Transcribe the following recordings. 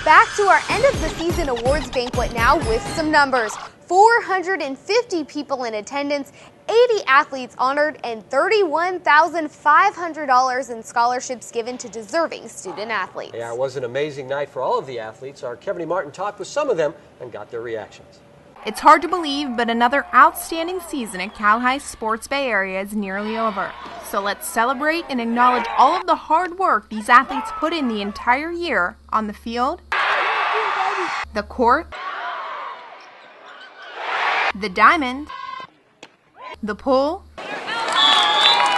Back to our end of the season awards banquet now with some numbers. 450 people in attendance, 80 athletes honored, and $31,500 in scholarships given to deserving student athletes. Yeah, it was an amazing night for all of the athletes. Our Kevaney Martin talked with some of them and got their reactions. It's hard to believe, but another outstanding season at Cal High Sports Bay Area is nearly over. So let's celebrate and acknowledge all of the hard work these athletes put in the entire year on the field, the court, the diamond, the pool,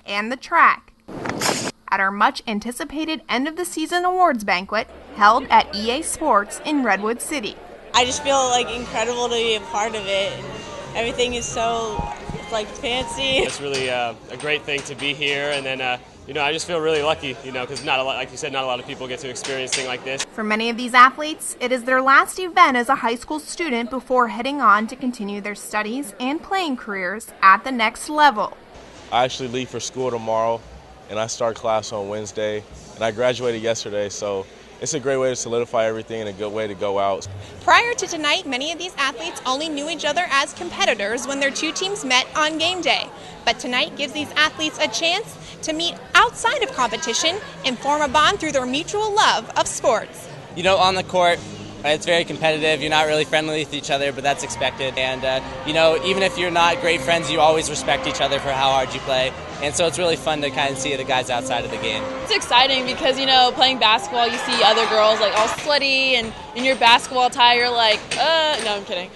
and the track at our much anticipated end of the season awards banquet held at EA Sports in Redwood City. I just feel like incredible to be a part of it, and everything is so fancy. It's really a great thing to be here, and then I just feel really lucky, because not a lot, like you said, not a lot of people get to experience things like this. For many of these athletes, it is their last event as a high school student before heading on to continue their studies and playing careers at the next level. I actually leave for school tomorrow, and I start class on Wednesday, and I graduated yesterday, so it's a great way to solidify everything and a good way to go out. Prior to tonight, many of these athletes only knew each other as competitors when their two teams met on game day. But tonight gives these athletes a chance to meet outside of competition and form a bond through their mutual love of sports. On the court, it's very competitive. You're not really friendly with each other, but that's expected. And, even if you're not great friends, you always respect each other for how hard you play. And so it's really fun to kind of see the guys outside of the game. It's exciting because, playing basketball, you see other girls all sweaty, and in your basketball tie, you're like, no, I'm kidding.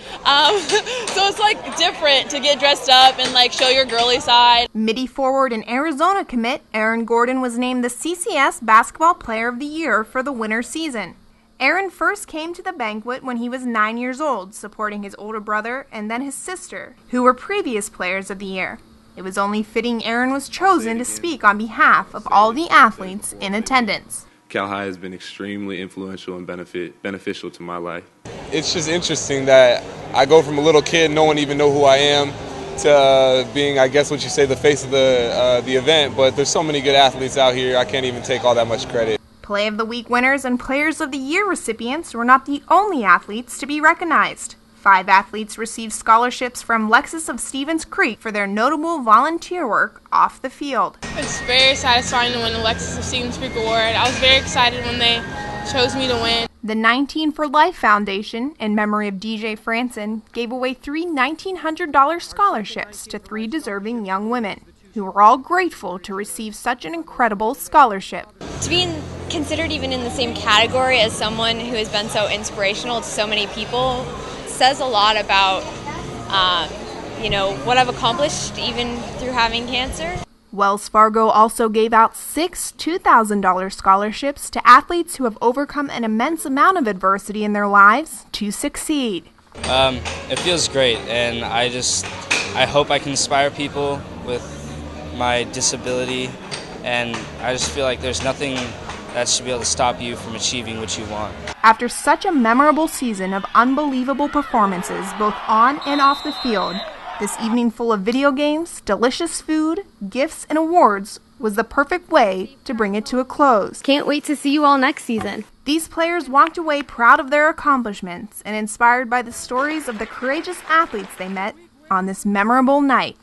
So it's different to get dressed up and show your girly side. MITTY forward and Arizona commit Aaron Gordon was named the CCS Basketball Player of the Year for the winter season. Aaron first came to the banquet when he was 9 years old, supporting his older brother and then his sister, who were previous Players of the Year. It was only fitting Aaron was chosen to speak on behalf of all the athletes in attendance. Cal High has been extremely influential and beneficial to my life. It's just interesting that I go from a little kid, no one even know who I am, to being, I guess what you say, the face of the event. But there's so many good athletes out here, I can't even take all that much credit. Play of the Week winners and Players of the Year recipients were not the only athletes to be recognized. 5 athletes received scholarships from Lexus of Stevens Creek for their notable volunteer work off the field. It's very satisfying to win the Lexus of Stevens Creek Award. I was very excited when they chose me to win. The 19 for Life Foundation, in memory of DJ Franson, gave away 3 $1,900 scholarships to 3 deserving young women, who were all grateful to receive such an incredible scholarship. To be considered even in the same category as someone who has been so inspirational to so many people says a lot about, what I've accomplished even through having cancer. Wells Fargo also gave out 6 $2,000 scholarships to athletes who have overcome an immense amount of adversity in their lives to succeed. It feels great, and I hope I can inspire people with my disability, and I just feel like there's nothing that should be able to stop you from achieving what you want. After such a memorable season of unbelievable performances both on and off the field, this evening full of video games, delicious food, gifts, and awards was the perfect way to bring it to a close. Can't wait to see you all next season. These players walked away proud of their accomplishments and inspired by the stories of the courageous athletes they met on this memorable night.